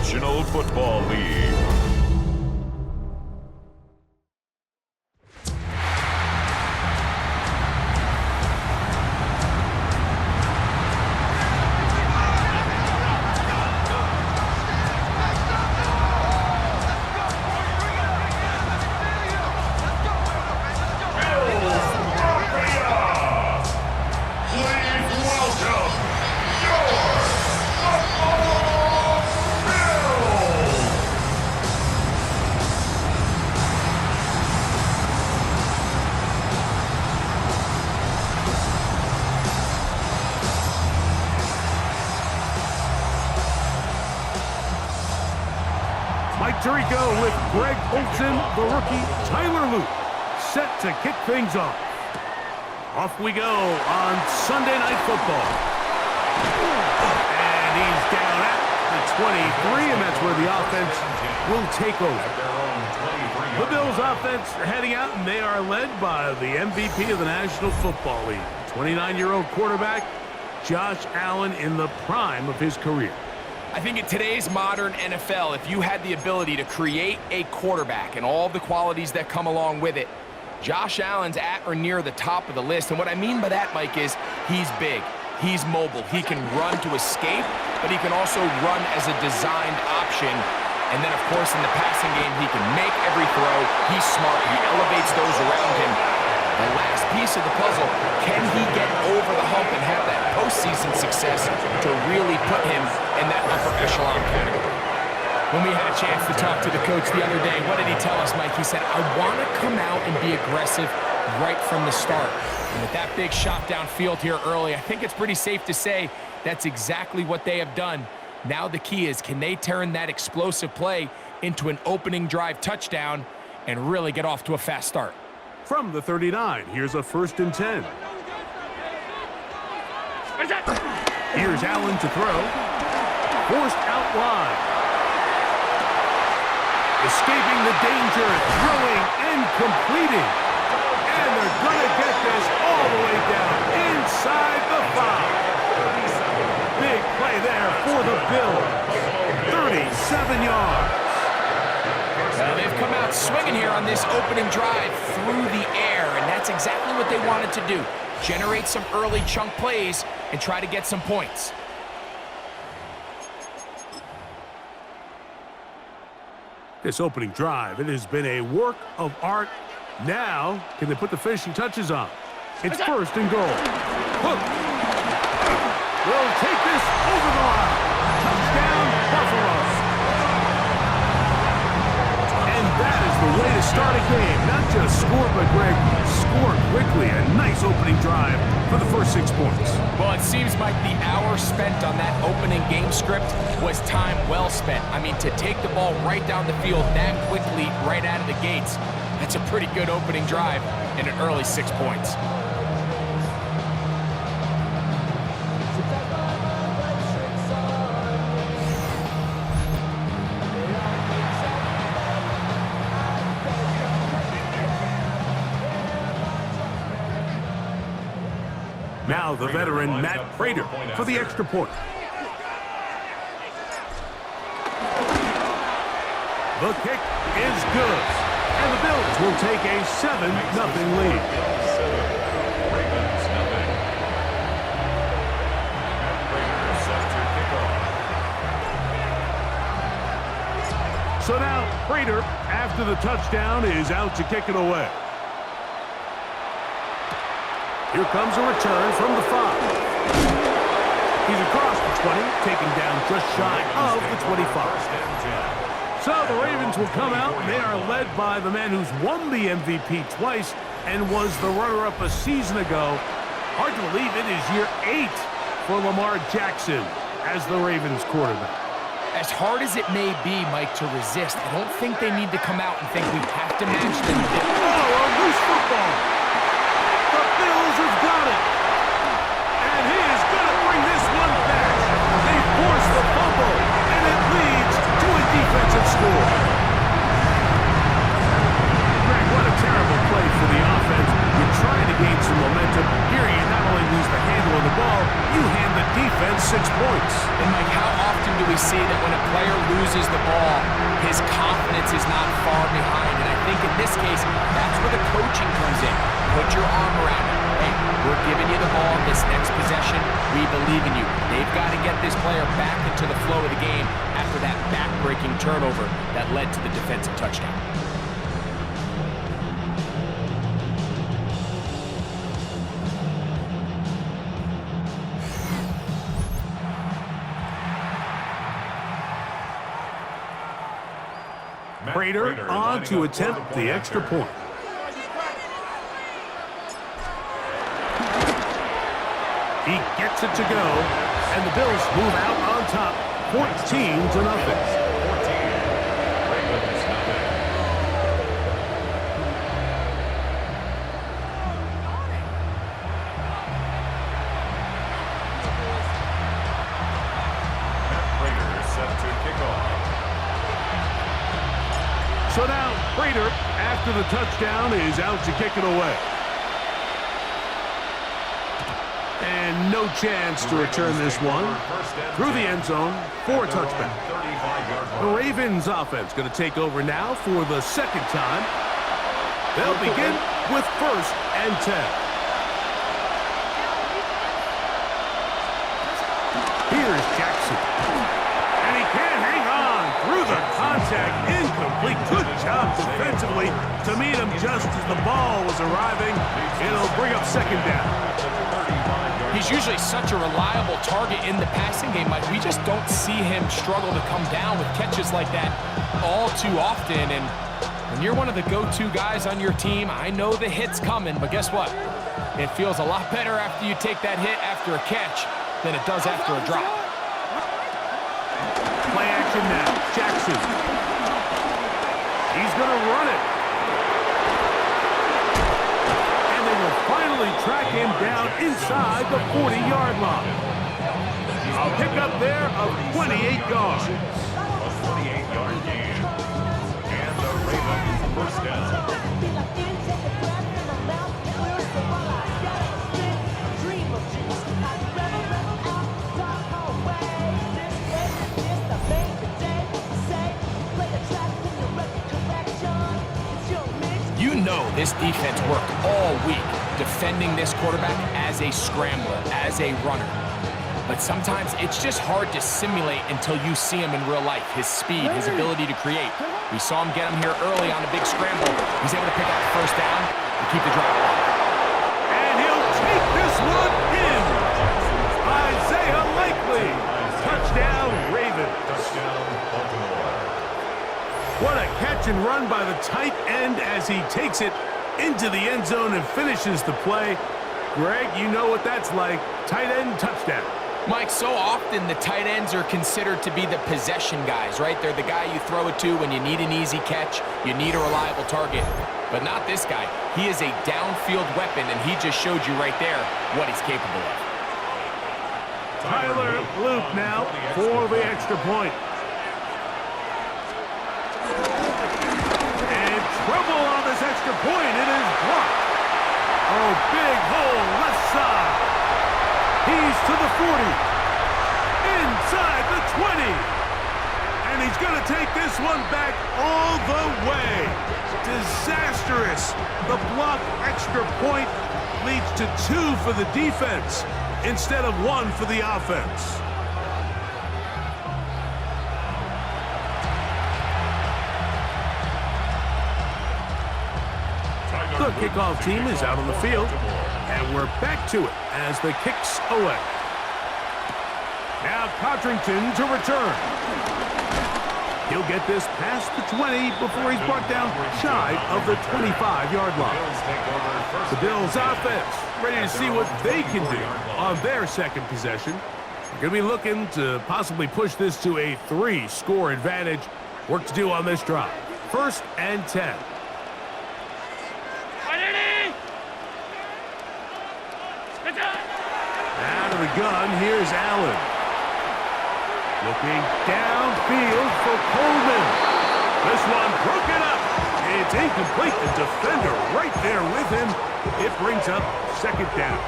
National Football League. Mike Tirico with Greg Olsen, the rookie, Tyler Luke, set to kick things off. Off we go on Sunday Night Football. And he's down at the 23, and that's where the offense will take over. The Bills offense heading out, and they are led by the MVP of the National Football League, 29-year-old quarterback, Josh Allen, in the prime of his career. I think in today's modern NFL, if you had the ability to create a quarterback and all the qualities that come along with it, Josh Allen's at or near the top of the list. And what I mean by that, Mike, is he's big, he's mobile, he can run to escape, but he can also run as a designed option. And then, of course, in the passing game, he can make every throw. He's smart, he elevates those around him. The last piece of the puzzle, can he get over the hump and have that postseason success to really put him in that upper echelon category? When we had a chance to talk to the coach the other day, what did he tell us, Mike? He said, I want to come out and be aggressive right from the start. And with that big shot downfield here early, I think it's pretty safe to say that's exactly what they have done. Now the key is, can they turn that explosive play into an opening drive touchdown and really get off to a fast start? From the 39, here's a 1st and 10. Here's Allen to throw. Forced out wide. Escaping the danger, throwing and completing. And they're going to get this all the way down inside the 5. Big play there for the Bills. 37 yards. Well, they've come out swinging here on this opening drive through the air, and that's exactly what they wanted to do. Generate some early chunk plays and try to get some points. This opening drive, it has been a work of art. Now, can they put the finishing touches on? It's 1st and goal. Hook. Will take this over the line. Touchdown, Buffalo. That is the way to start a game. Not just score, but, Greg, score quickly. A nice opening drive for the first 6 points. Well, it seems like the hour spent on that opening game script was time well spent. I mean, to take the ball right down the field that quickly right out of the gates, that's a pretty good opening drive and an early 6 points. Now the veteran Matt Prater for the extra point. The kick is good. And the Bills will take a 7-0 lead. So now Prater, after the touchdown, is out to kick it away. Here comes a return from the 5. He's across the 20, taken down just shy of the 25. So the Ravens will come out, and they are led by the man who's won the MVP twice and was the runner-up a season ago. Hard to believe it is year 8 for Lamar Jackson as the Ravens quarterback. As hard as it may be, Mike, to resist, I don't think they need to come out and think we have to match them. Oh, a loose football. Bills have got it. And he is going to bring this one back. They force the fumble, and it leads to a defensive score. Greg, what a terrible play for the offense. You're trying to gain some momentum. Here you not only lose the handle of the ball, you hand the defense 6 points. And, Mike, how often do we see that when a player loses loses the ball, his confidence is not far behind. And I think in this case, that's where the coaching comes in. Put your arm around him. Hey, we're giving you the ball in this next possession. We believe in you. They've got to get this player back into the flow of the game after that back-breaking turnover that led to the defensive touchdown. Prater on to attempt the extra point. He gets it to go, and the Bills move out on top, 14-0. So now, Prater, after the touchdown, is out to kick it away. And no chance to return this one. Through the end zone for a touchback. The Ravens offense going to take over now for the second time. They'll begin with 1st and 10. Here's Jackson. And he can't hang on through the contact. Incomplete. Good job defensively to meet him just as the ball was arriving. It'll bring up 2nd down. He's usually such a reliable target in the passing game, Mike. We just don't see him struggle to come down with catches like that all too often. And when you're one of the go-to guys on your team, I know the hit's coming, but guess what? It feels a lot better after you take that hit after a catch than it does after a drop. Play action now. Jackson. He's going to run it. Finally track him down inside the 40-yard line. A pickup there of 28 yards. A 28-yard gain. And the Ravens first down. You know this defense worked all week defending this quarterback as a scrambler, as a runner. But sometimes it's just hard to simulate until you see him in real life. His speed, his ability to create. We saw him get him here early on a big scramble. He's able to pick up the 1st down and keep the drive alive. And he'll take this one in. Isaiah Likely. Touchdown, Ravens. Touchdown, Baltimore. What a catch and run by the tight end as he takes it into the end zone and finishes the play. Greg, you know what that's like. Tight end touchdown. Mike, so often the tight ends are considered to be the possession guys, right? They're the guy you throw it to when you need an easy catch, you need a reliable target. But not this guy. He is a downfield weapon, and he just showed you right there what he's capable of. Tyler Luke now for the extra point. And trouble on this extra point. It is blocked. Oh, big hole left side. He's to the 40. Inside the 20. And he's going to take this one back all the way. Disastrous. The block extra point leads to 2 for the defense instead of 1 for the offense. The kickoff team is out on the field, and we're back to it as the kick's away. Now Codrington to return. He'll get this past the 20 before he's brought down shy of the 25-yard line. The Bills offense ready to see what they can do on their second possession. They're going to be looking to possibly push this to a 3-score advantage. Work to do on this drive. 1st and 10. Out of the gun, here's Allen. Looking downfield for Coleman. This one broken up. It's incomplete. The defender right there with him. It brings up 2nd down.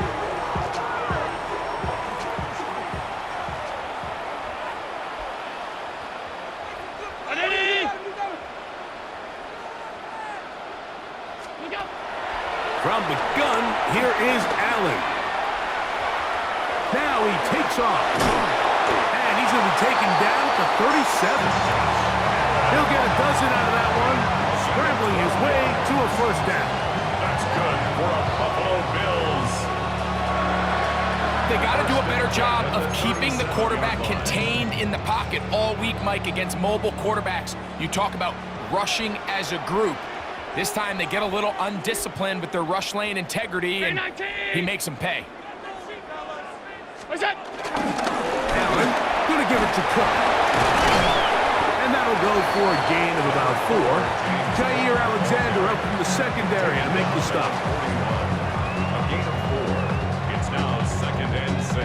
From the gun, here is Allen. Now he takes off. And he's going to be taken down at the 37. He'll get a dozen out of that one, scrambling his way to a first down. That's good for a Buffalo Bills. They got to do a better job of keeping the quarterback contained in the pocket all week, Mike, against mobile quarterbacks. You talk about rushing as a group. This time they get a little undisciplined with their rush lane integrity, and he makes them pay. Allen going to give it to Cook. And that'll go for a gain of about 4. Jair Alexander up from the secondary to make the stop. A gain of 4. It's now 2nd and 6.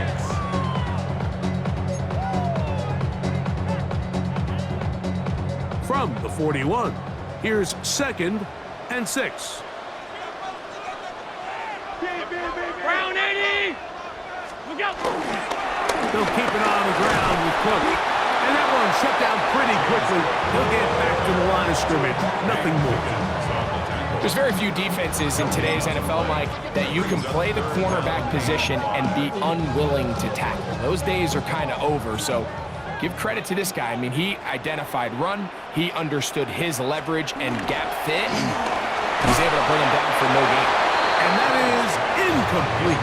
From the 41, here's 2nd and 6. Brown 80! Look out! They'll keep it on the ground with Cook. And that one shut down pretty quickly. He'll get back to the line of scrimmage. Nothing more. There's very few defenses in today's NFL, Mike, that you can play the cornerback position and be unwilling to tackle. Those days are kind of over, so give credit to this guy. I mean, he identified run, he understood his leverage and gap fit, and he's able to bring him down for no gain. And that is incomplete.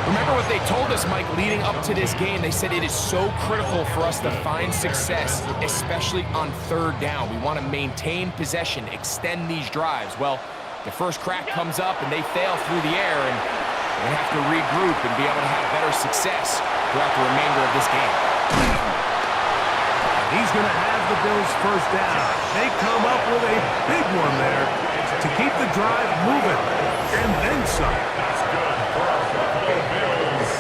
Remember what they told us, Mike, leading up to this game. They said it is so critical for us to find success, especially on 3rd down. We want to maintain possession, extend these drives. Well, the first crack comes up and they fail through the air, and they have to regroup and be able to have better success throughout the remainder of this game. He's going to have the Bills' first down. They come up with a big one there to keep the drive moving, and then some. That's good for our Buffalo Bills.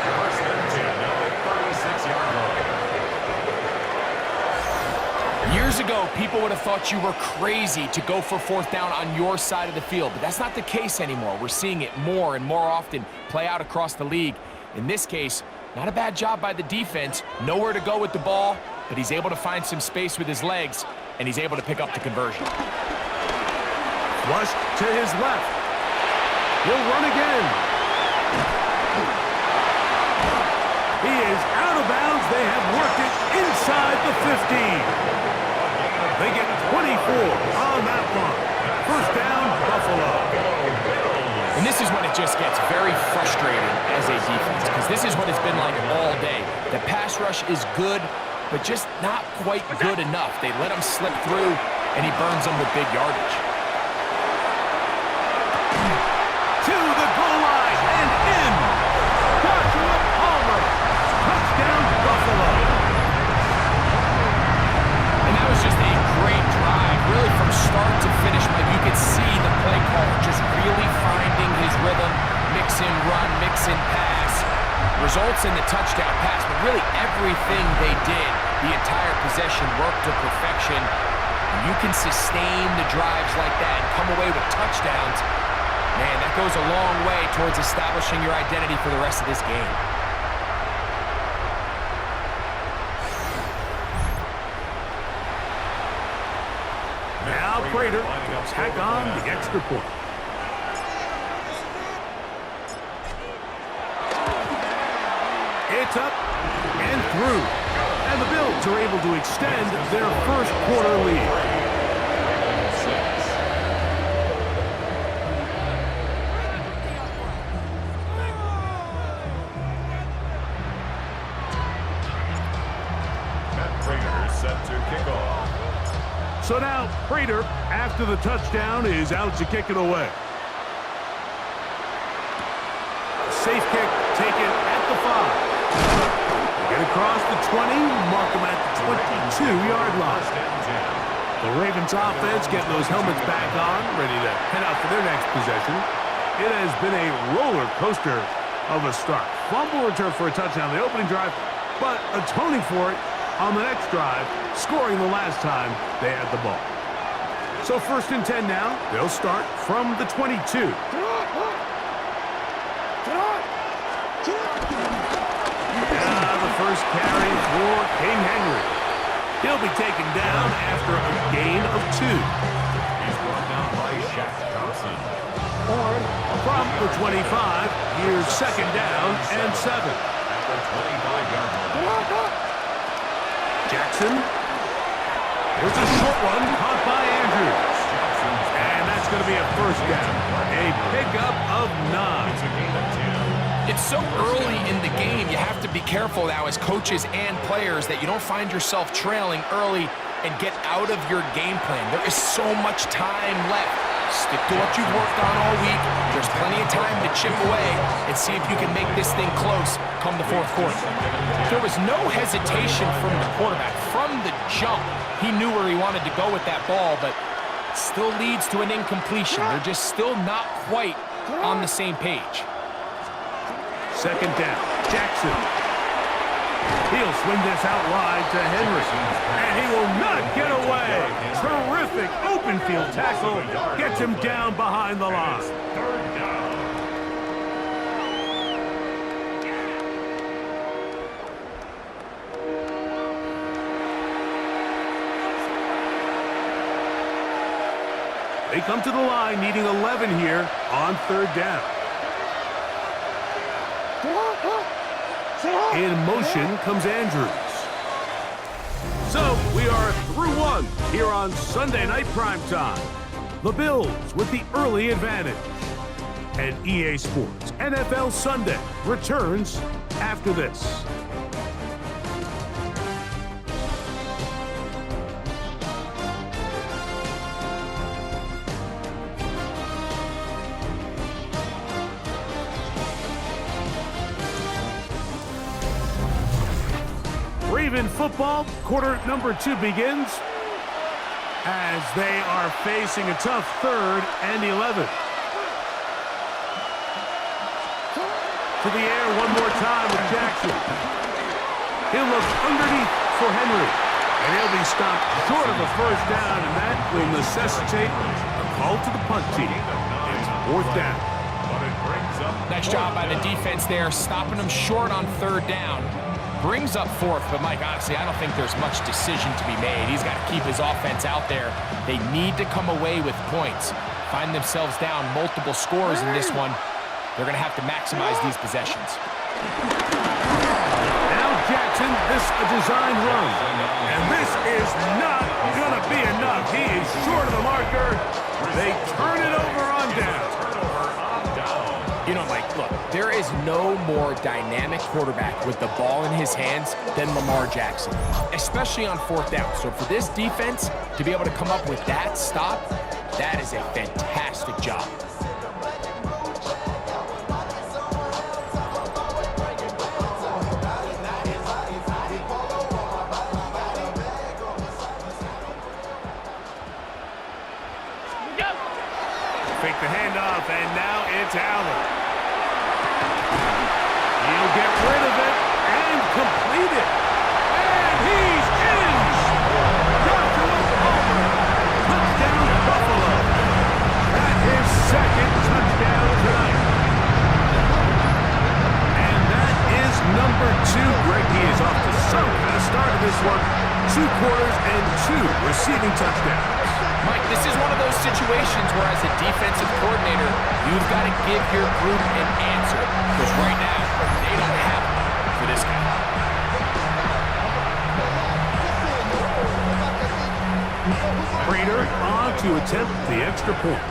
First and 10 at the 36-yard line. Years ago, people would have thought you were crazy to go for 4th down on your side of the field, but that's not the case anymore. We're seeing it more and more often play out across the league. In this case, not a bad job by the defense. Nowhere to go with the ball, but he's able to find some space with his legs, and he's able to pick up the conversion. Flushed to his left. He'll run again. He is out of bounds. They have worked it inside the 15. They get 24 on that one. First down, Buffalo. And this is when it just gets very frustrating as a defense, because this is what it's been like all day. The pass rush is good, but just not quite good enough. They let him slip through, and he burns them with big yardage. To the goal line and in. Joshua Palmer. Touchdown, Buffalo. And that was just a great drive, really from start to finish. Like, you could see the play caller just really finding his rhythm, mix and run, mix and pass. Results in the touchdown pass, but really everything they did, the entire possession worked to perfection. And you can sustain the drives like that and come away with touchdowns. Man, that goes a long way towards establishing your identity for the rest of this game. Now Prater will tack on the extra point. It's up and through. And the Bills are able to extend their first quarter lead. Set to kick off. So now Prater, after the touchdown, is out to kick it away. Safe kick taken at the 5. Get across the 20, mark them at the 22-yard line. The Ravens offense getting those helmets back on, ready to head out for their next possession. It has been a roller coaster of a start. Fumble return for a touchdown on the opening drive, but atoning for it on the next drive, scoring the last time they had the ball. So 1st and 10 now. They'll start from the 22. The first carry for King Henry. He'll be taken down after a gain of 2. He's brought down From the 25, here's second down and 7. Jackson. Here's a short one caught by Andrews. And that's going to be a first down. A pickup of 9. It's so early in the game, you have to be careful now as coaches and players that you don't find yourself trailing early and get out of your game plan. There is so much time left. Stick to what you've worked on all week. There's plenty of time to chip away and see if you can make this thing close come the fourth quarter. There was no hesitation from the quarterback. From the jump, he knew where he wanted to go with that ball, but still leads to an incompletion. They're just still not quite on the same page. Second down, Jackson. He'll swing this out wide to Henry. And he will not get away. Terrific open field tackle. Gets him down behind the line. Third down. They come to the line needing 11 here on third down. In motion comes Andrews. So we are through one here on Sunday Night Primetime. The Bills with the early advantage. And EA Sports NFL Sunday returns after this. Raven football, quarter number 2 begins as they are facing a tough 3rd and 11. To the air one more time with Jackson. He'll look underneath for Henry. And he'll be stopped short of a first down, and that will necessitate a call to the punt team. It's 4th down. Nice job by the defense there, stopping them short on 3rd down. Brings up 4th, but Mike, honestly, I don't think there's much decision to be made. He's got to keep his offense out there. They need to come away with points. Find themselves down multiple scores in this one. They're going to have to maximize these possessions. Now Jackson, this a design run. And this is not going to be enough. He is short of the marker. They turn it over on down. You know, Mike, look, there is no more dynamic quarterback with the ball in his hands than Lamar Jackson, especially on 4th down. So for this defense to be able to come up with that stop, that is a fantastic job. Fake the handoff, and now it's Allen. He'll get rid of it and complete it. And he's in! Joshua Palmer. Touchdown, Buffalo. That is 2nd touchdown tonight. And that is number 2. Greg, he is off to some kind of start of this one. 2 quarters and 2 receiving touchdowns. Mike, this is one of those situations where as a defensive coordinator, you've got to give your group an answer. Because right now, they don't have it for this guy. Prater on to attempt the extra point.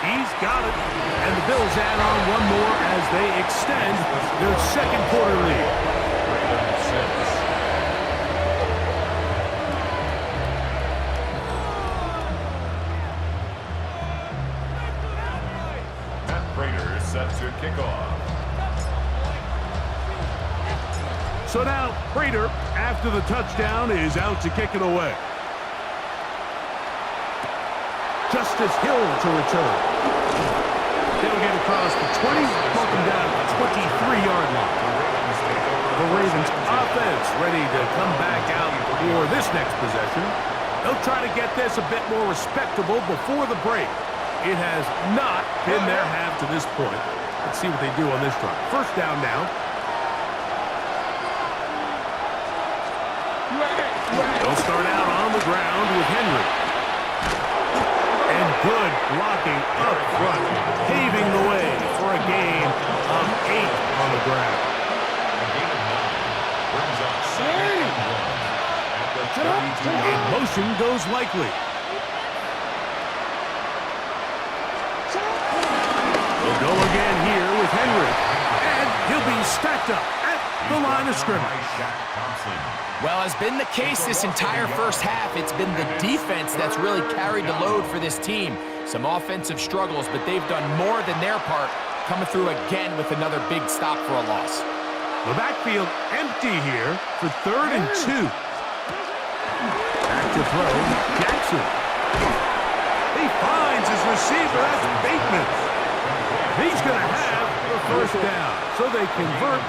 He's got it. And the Bills add on one more as they extend their 2nd quarter lead. Matt Prater is set to kick off. So now Prater, after the touchdown, is out to kick it away. Justice Hill to return. They'll get across the 20, bump him down to the 23-yard line. The Ravens offense ready to come back out for this next possession. They'll try to get this a bit more respectable before the break. It has not been their half to this point. Let's see what they do on this drive. First down now. They'll start out on the ground with Henry. And good blocking up front, paving the way for a gain of 8 on the ground. In motion goes Likely. They'll go again here with Henry. And he'll be stacked up at the line of scrimmage. Well, as been the case this entire first half, it's been the defense that's really carried the load for this team. Some offensive struggles, but they've done more than their part, coming through again with another big stop for a loss. The backfield empty here for 3rd and 2. Back to throw, Jackson. He finds his receiver, that's Bateman. He's going to have the first down, so they convert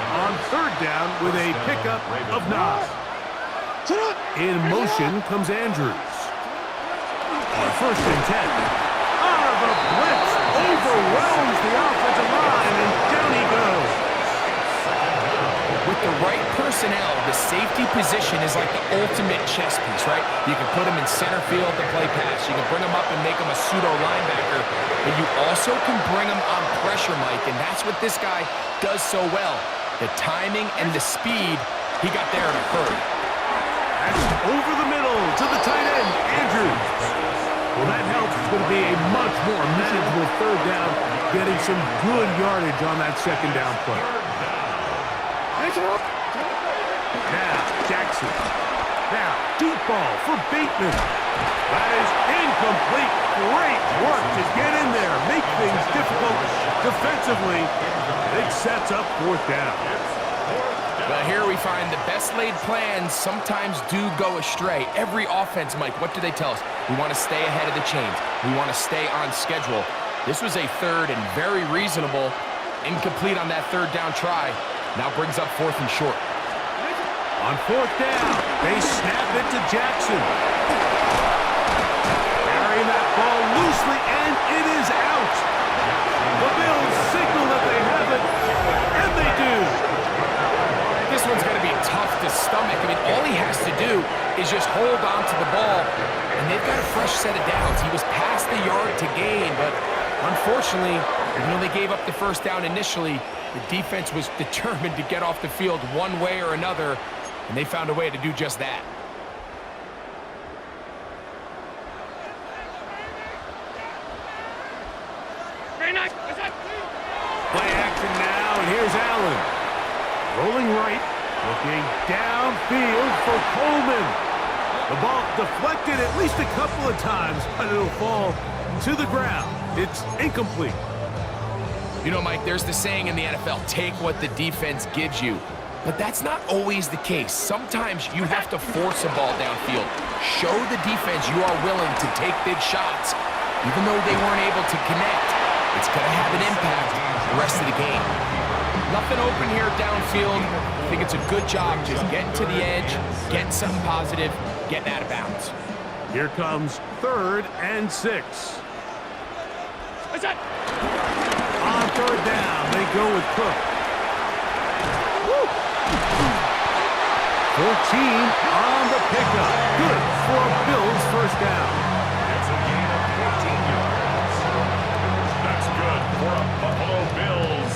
on 3rd down with a pickup of 9. In motion comes Andrews. On 1st and 10. The blitz overwhelms the offensive line, and down he goes. With the right personnel, the safety position is like the ultimate chess piece, right? You can put him in center field to play pass. You can bring him up and make him a pseudo linebacker, but you also can bring him on pressure, Mike, and that's what this guy does so well. The timing and the speed, he got there in a hurry. That's over the middle to the tight end, Andrews. Well, that helps. It's going to be a much more manageable 3rd down, getting some good yardage on that 2nd down play. Now, Jackson. Now, deep ball for Bateman. That is incomplete. Great work to get in there, make things difficult defensively. It sets up 4th down. Well, here we find the best laid plans sometimes do go astray. Every offense, Mike, what do they tell us? We want to stay ahead of the chains. We want to stay on schedule. This was a 3rd and very reasonable. Incomplete on that 3rd down try. Now brings up 4th and short. On 4th down, they snap it to Jackson. Carrying that ball loosely, and it is out. The Bills signal that they have it, and they do. This one's going to be tough to stomach. I mean, all he has to do is just hold on to the ball, and they've got a fresh set of downs. He was past the yard to gain, but unfortunately, even though they gave up the 1st down initially, the defense was determined to get off the field one way or another, and they found a way to do just that. Play action now, and here's Allen. Rolling right, looking downfield for Coleman. The ball deflected at least a couple of times, but it'll fall to the ground. It's incomplete. You know, Mike, there's the saying in the NFL, take what the defense gives you. But that's not always the case. Sometimes you have to force a ball downfield. Show the defense you are willing to take big shots. Even though they weren't able to connect, it's going to have an impact the rest of the game. Nothing open here downfield. I think it's a good job just getting to the edge, getting something positive, getting out of bounds. Here comes 3rd and 6. On 3rd down, they go with Cook. 14 on the pickup. Good for a Bills 1st down. It's a gain of 14 yards. That's good for a Buffalo Bills.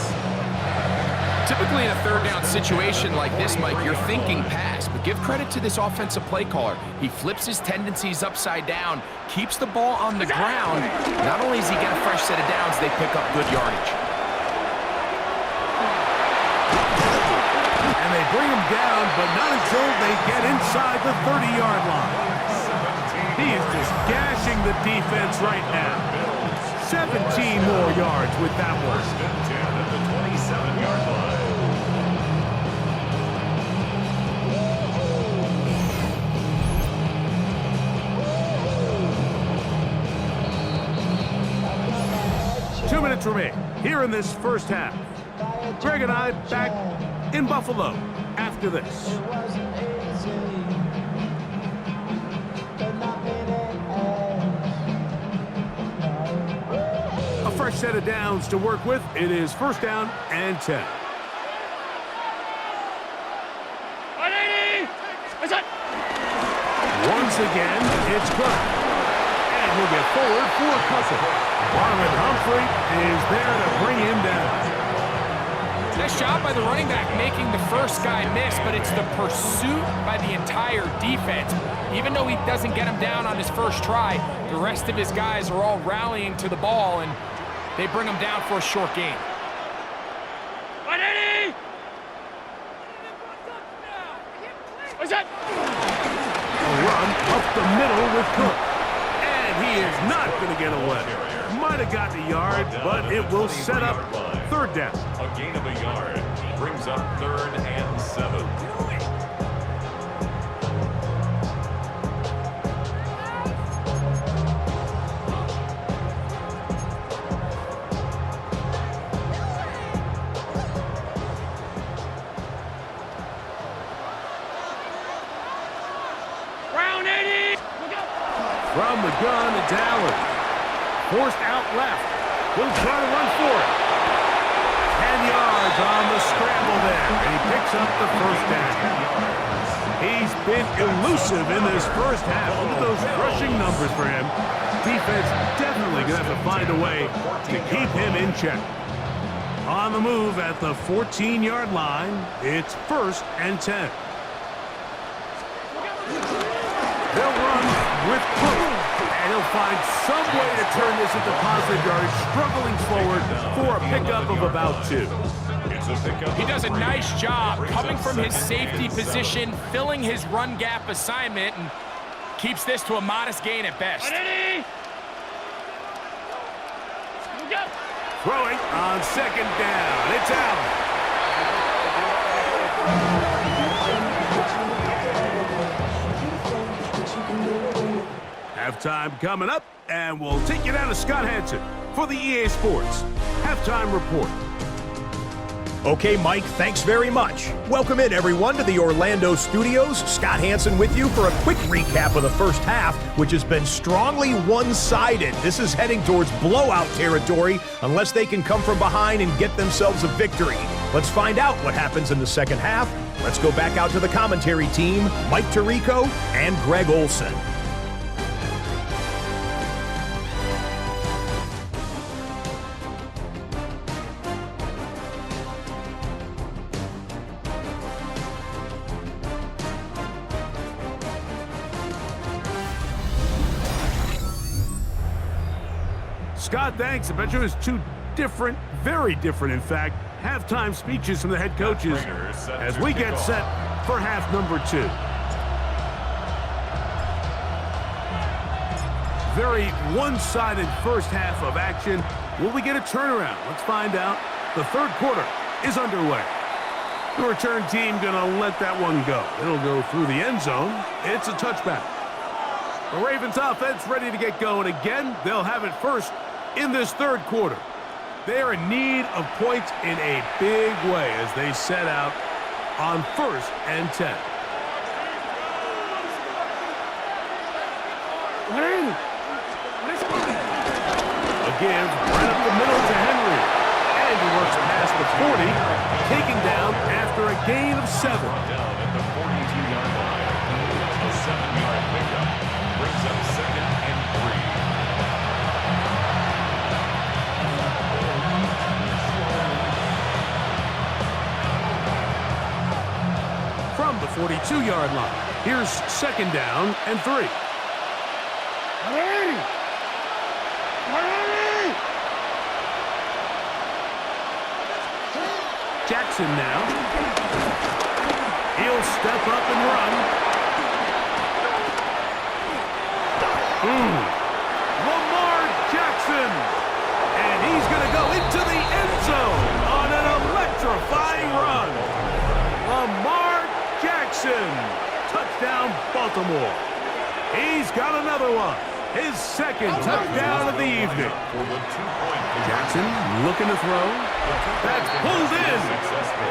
Typically in a 3rd down situation like this, Mike, you're thinking pass, but give credit to this offensive play caller. He flips his tendencies upside down, keeps the ball on the ground. Not only does he get a fresh set of downs, they pick up good yardage. And they bring him down, but not until they get inside the 30-yard line. He is just gashing the defense right now. 17 more yards with that one. 1st and 10 at the 27-yard line. Minutes remain here in this 1st half. Greg and I back in Buffalo after this. A fresh set of downs to work with. It is 1st down and 10. 180! once again, it's Cook. And he'll get forward for a couple. Marlon Humphrey is there to bring him down. Nice job by the running back making the first guy miss, but it's the pursuit by the entire defense. Even though he doesn't get him down on his first try, the rest of his guys are all rallying to the ball, and they bring him down for a short gain. What's that? A run up the middle with Cook. And he is not going to get away. Might have got the yard, but it will set up third down. A gain of a yard brings up 3rd and 7. From the gun, it's Allen. Forced out left. He'll try to run for it. 10 yards on the scramble there. And he picks up the first down. He's been elusive in this first half. Look at those rushing numbers for him. Defense definitely going to have to find a way to keep him in check. On the move at the 14-yard line, it's 1st and 10. They'll run with Cook, and he'll find some way to turn this into positive yardage, struggling forward for a pickup of about 2. He does a nice job coming from his safety position, filling his run gap assignment, and keeps this to a modest gain at best. Throwing on 2nd down, it's Allen. Halftime coming up, and we'll take you down to Scott Hansen for the EA Sports Halftime Report. Okay, Mike, thanks very much. Welcome in, everyone, to the Orlando studios. Scott Hansen with you for a quick recap of the first half, which has been strongly one-sided. This is heading towards blowout territory unless they can come from behind and get themselves a victory. Let's find out what happens in the second half. Let's go back out to the commentary team, Mike Tirico and Greg Olson. Scott, thanks. I bet you it was 2 different, very different, in fact, halftime speeches from the head coaches as we get set for half number 2. Very one-sided first half of action. Will we get a turnaround? Let's find out. The third quarter is underway. The return team going to let that one go. It'll go through the end zone. It's a touchback. The Ravens offense ready to get going again. They'll have it first in this third quarter. They are in need of points in a big way as they set out on 1st and 10. Again, right up the middle to Henry. And he works past the 40, taken down after a gain of 7. Down at the 42-yard line. A 7-yard pickup brings up 2nd and 3. From the 42-yard line, here's 2nd down and 3. Jackson now. He'll step up and run. Lamar Jackson. And he's going to go into the end zone on an electrifying run. Lamar Jackson. Touchdown, Baltimore. He's got another one. His 2nd touchdown of the evening. Jackson looking to throw. That's pulled in.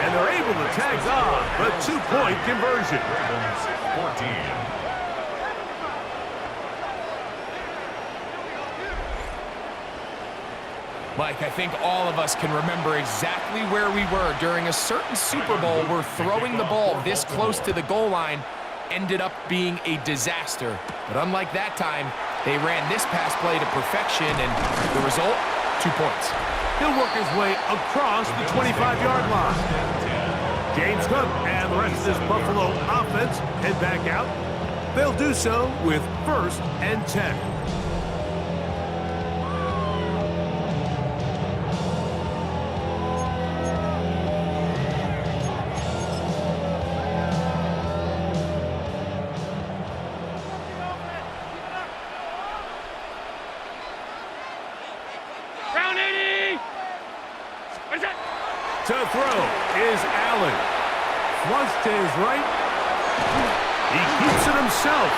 And they're able to tag on the 2-point conversion. 14. Mike, I think all of us can remember exactly where we were during a certain Super Bowl where throwing the ball this close to the goal line ended up being a disaster. But unlike that time, they ran this pass play to perfection, and the result, 2 points. He'll work his way across the 25-yard line. James Cook and the rest of this Buffalo offense head back out. They'll do so with 1st and 10. Round 80! What is that? To throw is Allen. Flush to his right. He keeps it himself.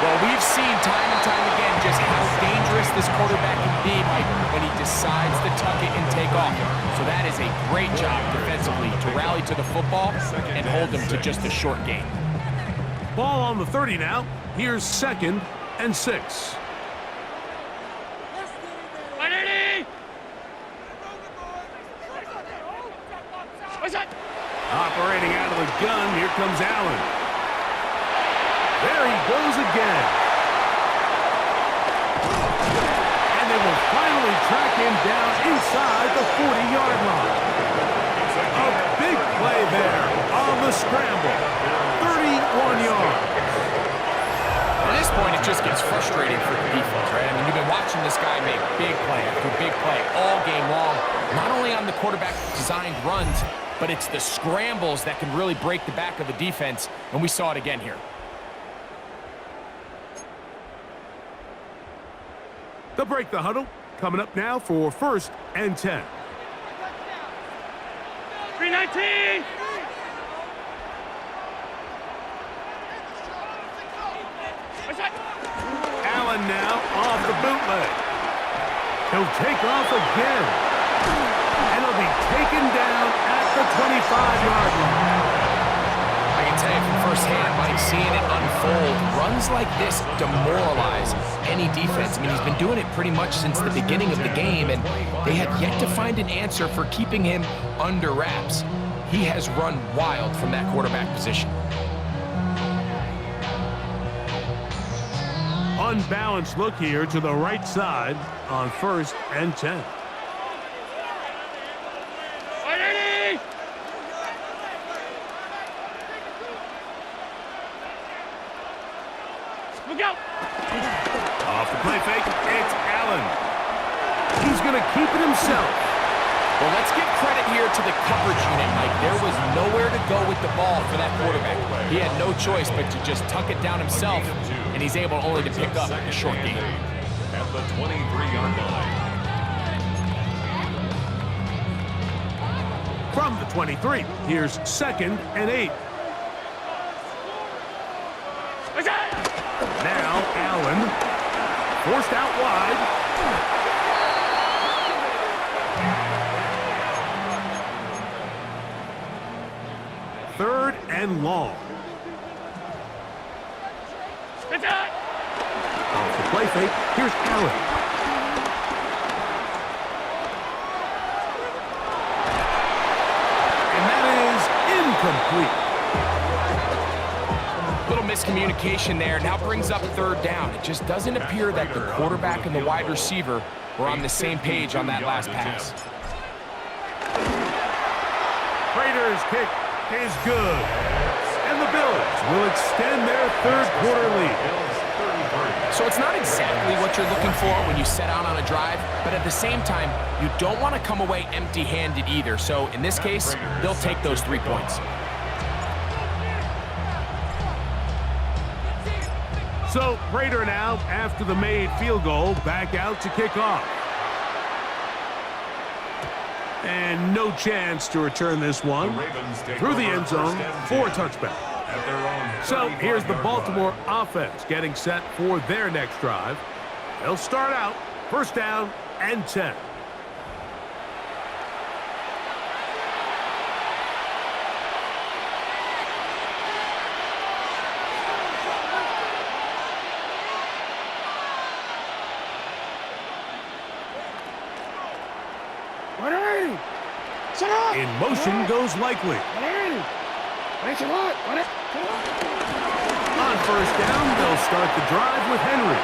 Well, we've seen time and time again just how dangerous this quarterback can be, Mike, when he decides to tuck it and take off. So that is a great job defensively to rally to the football and hold him to just a short gain. Ball on the 30 now. Here's 2nd and 6. 180! What's that? Operating out of the gun, here comes Allen. There he goes again. And they will finally track him down inside the 40-yard line. A big play there on the scramble. 31 yards. At this point, it just gets frustrating for the defense, right? I mean, you've been watching this guy make big play after big play all game long, not only on the quarterback-designed runs, but it's the scrambles that can really break the back of the defense, and we saw it again here. They'll break the huddle. Coming up now for 1st and 10. 319! What's that? Allen now off the bootleg. He'll take off again. And he'll be taken down at the 25-yard line. I can tell you from firsthand, Mike, seeing it unfold, runs like this demoralize any defense. I mean, he's been doing it pretty much since the beginning of the game, and they have yet to find an answer for keeping him under wraps. He has run wild from that quarterback position. Unbalanced look here to the right side on 1st and 10. 180! Look out! Off the play fake, it's Allen. He's going to keep it himself. Well, let's give credit here to the coverage unit, Mike. There was nowhere to go with the ball for that quarterback. He had no choice but to just tuck it down himself, and he's able only to pick up a short gain. At the 23-yard line. From the 23, here's 2nd and 8. What's that? Now Allen, forced out wide. 3rd and long. What's that? Off the play fake, here's Allen. And that is incomplete. Little miscommunication there. Now brings up 3rd down. It just doesn't appear that the quarterback and the wide receiver were on the same page on that last pass. Raiders kick is good. And the Bills will extend their 3rd quarter lead. So it's not exactly what you're looking for when you set out on a drive, but at the same time, you don't want to come away empty-handed either. So in this case, they'll take those 3 points. So Raider now, after the made field goal, back out to kick off. And no chance to return this one through the end zone for a touchback. So here's the Baltimore offense getting set for their next drive. They'll start out 1st down and 10. In motion goes Likely. On first down, they'll start the drive with Henry.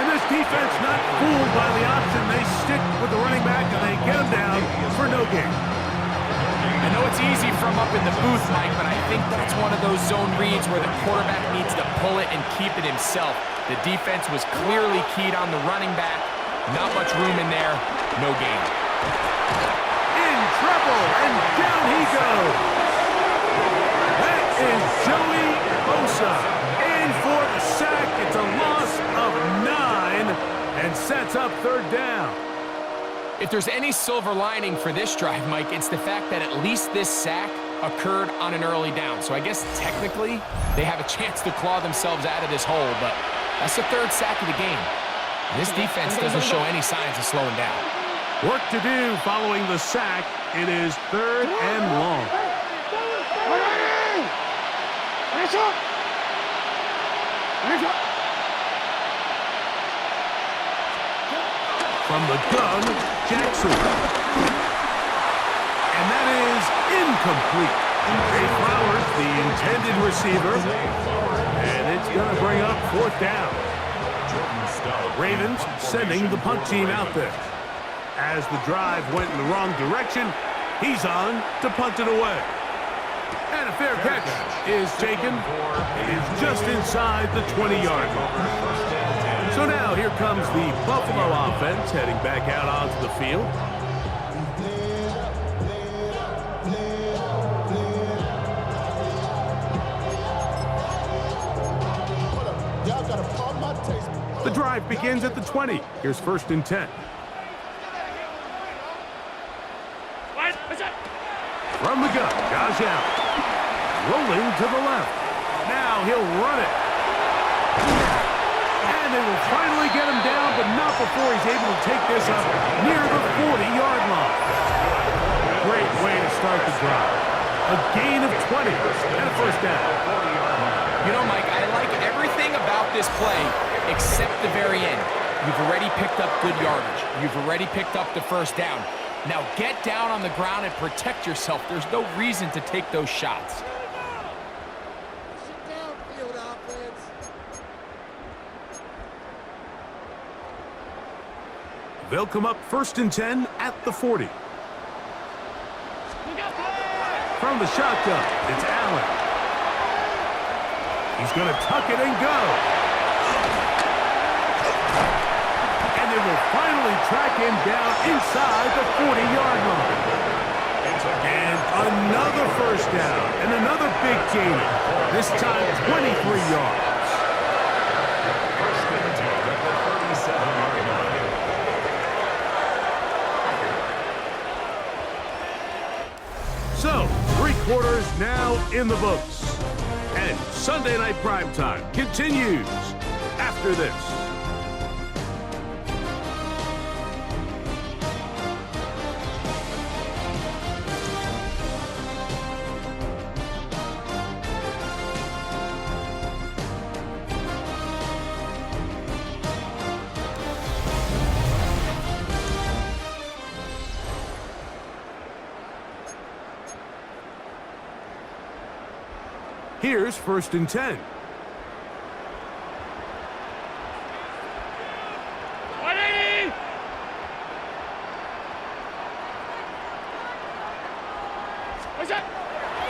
And this defense not fooled by the option. They stick with the running back and they get him down for no gain. I know it's easy from up in the booth, Mike, but I think that's one of those zone reads where the quarterback needs to pull it and keep it himself. The defense was clearly keyed on the running back. Not much room in there. No gain. In trouble, and down he goes. That is Joey Bosa. In for the sack. It's a loss of 9 and sets up third down. If there's any silver lining for this drive, Mike, it's the fact that at least this sack occurred on an early down. So I guess technically they have a chance to claw themselves out of this hole, but that's the third sack of the game. This defense doesn't show any signs of slowing down. Work to do following the sack. It is third and long. From the gun, Jackson. And that is incomplete. Jay Flowers, the intended receiver. And it's going to bring up fourth down. Ravens sending the punt team out there. As the drive went in the wrong direction, he's on to punt it away. And a fair catch is taken. It is just inside the 20-yard line. So now here comes the Buffalo offense heading back out onto the field. The drive begins at the 20. Here's first and 10. From the gun, Josh Allen. Rolling to the left. Now he'll run it. And they will finally get him down, but not before he's able to take this up near the 40-yard line. Great way to start the drive. A gain of 20 and a first down. You know, Mike, I like everything about this play except the very end. You've already picked up good yardage. You've already picked up the first down. Now get down on the ground and protect yourself. There's no reason to take those shots. They'll come up first and 10 at the 40. From the shotgun, it's Allen. He's going to tuck it and go. And they will finally track him down inside the 40-yard line. And another first down and another big gain. This time 23 yards. So, 3 quarters now in the books. And Sunday Night Primetime continues after this. Here's first and 10.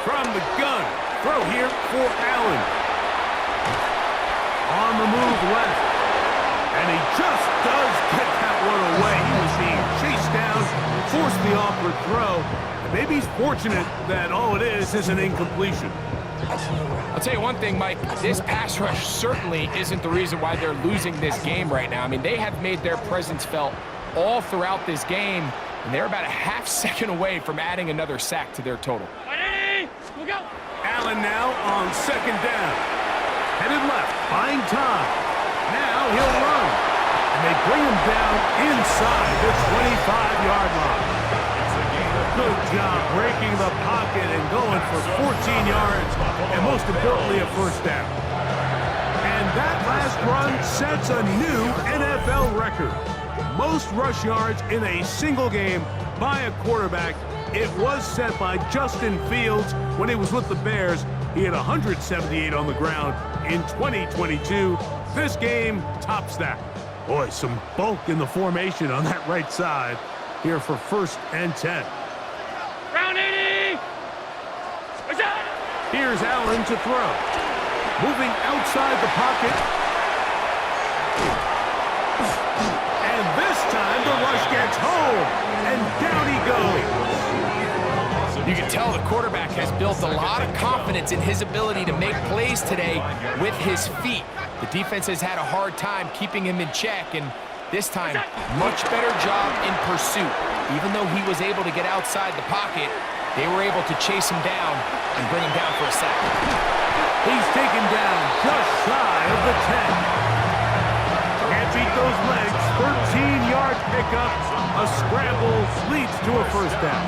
From the gun, throw here for Allen. On the move left. And he just does get that one away. He was being chased down, forced the awkward throw. And maybe he's fortunate that all it is an incompletion. I'll tell you one thing, Mike. This pass rush certainly isn't the reason why they're losing this game right now. I mean, they have made their presence felt all throughout this game, and they're about a half second away from adding another sack to their total. Allen now on second down. Headed left, buying time. Now he'll run. And they bring him down inside the 25-yard line. Good job breaking the pocket and going for 14 yards, and most importantly, a first down. And that last run sets a new NFL record. Most rush yards in a single game by a quarterback it was set by Justin Fields when he was with the Bears. He had 178 on the ground in 2022. This game tops that. Boy, some bulk in the formation on that right side here for 1st and 10. Round 80. Here's Allen to throw. Moving outside the pocket. And this time the rush gets home. And down he goes. You can tell the quarterback has built a lot of confidence in his ability to make plays today with his feet. The defense has had a hard time keeping him in check, and this time, much better job in pursuit. Even though he was able to get outside the pocket, they were able to chase him down and bring him down for a sack. He's taken down just shy of the 10. Can't beat those legs. 13-yard pickup. A scramble leads to a 1st down.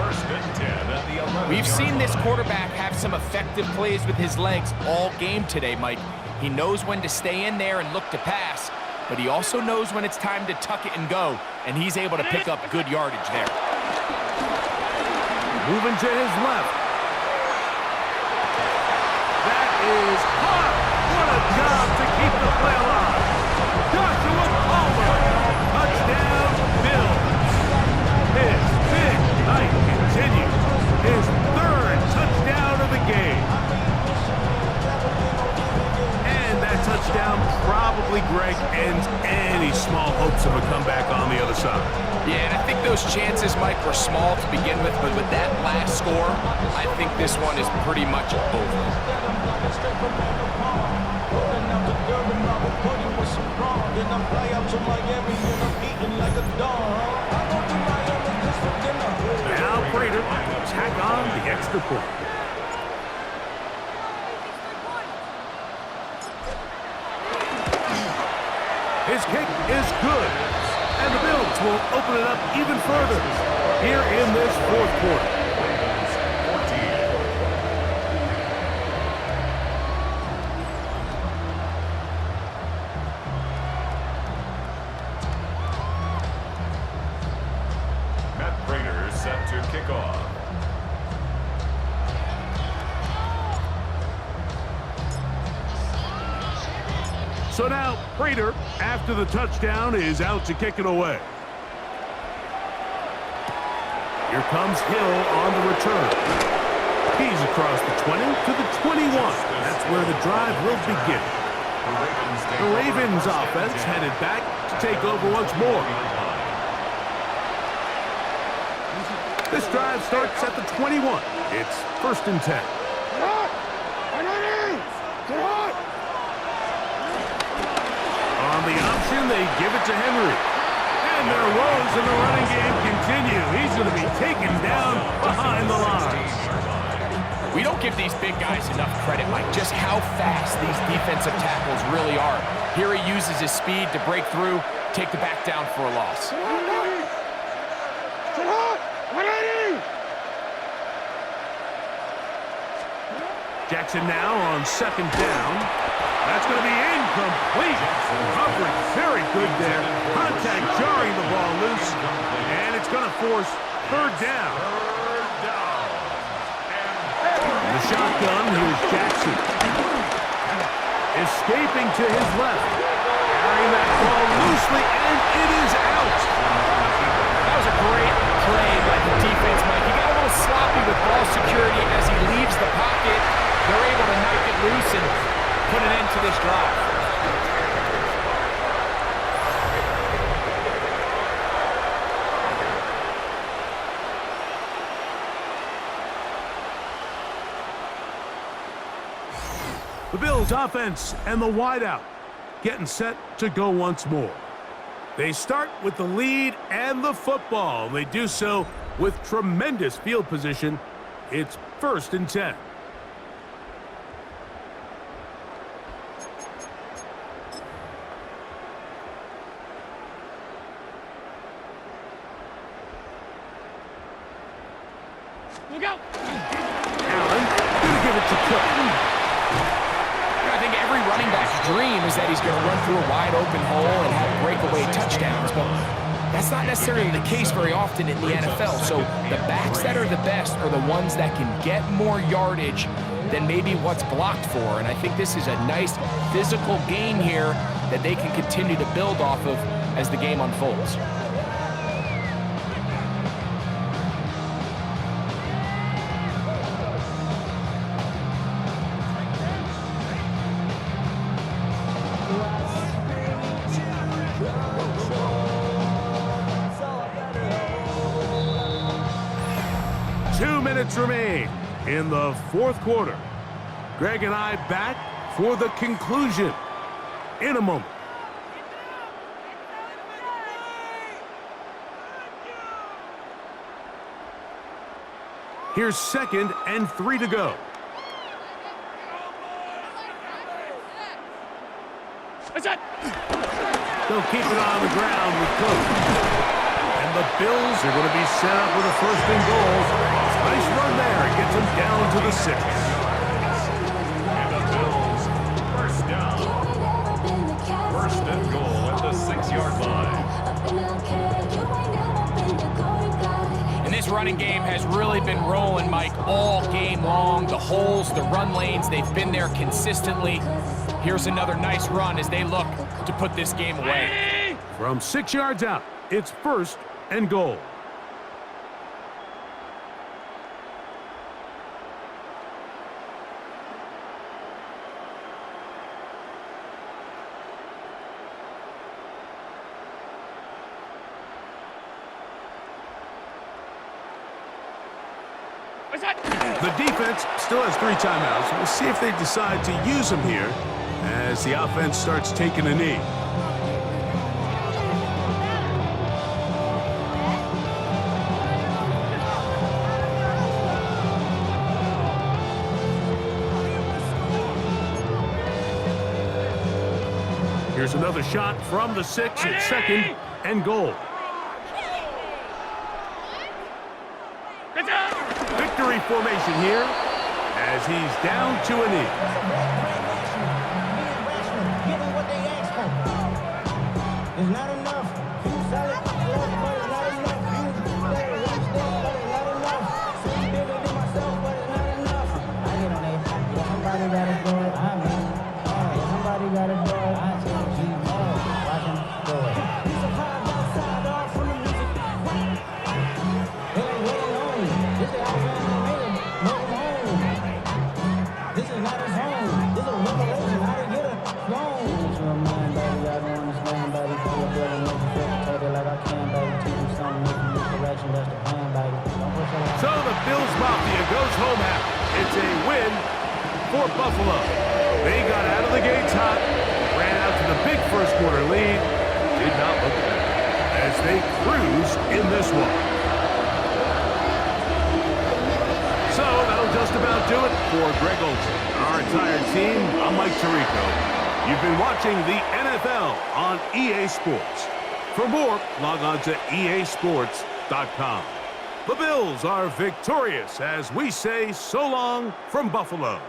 1st and 10 at the 11. We've seen this quarterback have some effective plays with his legs all game today, Mike. He knows when to stay in there and look to pass, but he also knows when it's time to tuck it and go, and he's able to pick up good yardage there. Moving to his left. That is caught. What a job to keep the play alive. Joshua Palmer. Touchdown, Bills. His big night continues. His 3rd touchdown of the game. And that touchdown probably, Greg, ends any small hopes of a comeback on the other side. Yeah, and I think those chances, Mike, were small to begin with, but with that last score, I think this one is pretty much over. Now Prater will tack on the extra point. His kick is good. And the Bills will open it up even further here in this 4th quarter. Matt Prater set to kick off. So now Prater, after the touchdown, is out to kick it away. Here comes Hill on the return. He's across the 20 to the 21. That's where the drive will begin. The Ravens offense headed back to take over once more. This drive starts at the 21. It's 1st and 10. On the option, they give it to Henry. And their woes in the running game continue. He's going to be taken down behind the lines. We don't give these big guys enough credit, Mike, just how fast these defensive tackles really are. Here he uses his speed to break through, take the back down for a loss. Jackson now on 2nd down. That's going to be incomplete. Coverage very good there. Contact jarring the ball loose. And it's going to force 3rd down. In the shotgun, here's Jackson. Escaping to his left. Carrying that ball loosely, and it is out. That was a great play by the defense, Mike. He got a little sloppy with ball security as he leaves the pocket. They're able to knock it loose and put an end to this drive. The Bills offense and the wideout getting set to go once more. They start with the lead and the football. They do so with tremendous field position. It's 1st and 10. Look out! Allen gonna give it to Cook. I think every running back's dream is that he's going to run through a wide open hole and have breakaway touchdowns, but That's not necessarily the case very often in the NFL. So the backs that are the best are the ones that can get more yardage than maybe what's blocked for. And I think this is a nice physical gain here that they can continue to build off of as the game unfolds. Remain in the fourth quarter. Greg and I back for the conclusion in a moment. Here's 2nd and 3 to go. They'll keep it on the ground with Cook. And the Bills are going to be set up with a 1st and goal. Nice run there. It gets them down to the 6. And the Bills, 1st down. 1st and goal at the 6-yard line. And this running game has really been rolling, Mike, all game long. The holes, the run lanes, they've been there consistently. Here's another nice run as they look to put this game away. From 6 yards out, it's 1st and goal. The defense still has 3 timeouts. We'll see if they decide to use them here as the offense starts taking a knee. Here's another shot from the 6 at 2nd and goal. Victory formation here as he's down to a knee. It's not enough. You solid, but it's not enough. You better one step, but it's not enough. So you bigger than myself, but it's not enough. I get on it. If somebody gotta do it, I mean. If somebody gotta do it, I tell you, watch him do it. He's a hard outside off from the music. They ain't waiting on you. This is our family made him. Move him home. This is not his home. This is a revelation. How to get a throne. It's your mind, baby. I don't understand, baby. So the Bills Mafia goes home happy. It's a win for Buffalo. They got out of the gates hot, ran out to the big first quarter lead, did not look back as they cruise in this one. So that'll just about do it for Greg Olsen. Our entire team, I'm Mike Tirico. You've been watching the NFL on EA Sports. For more, log on to easports.com. The Bills are victorious as we say so long from Buffalo.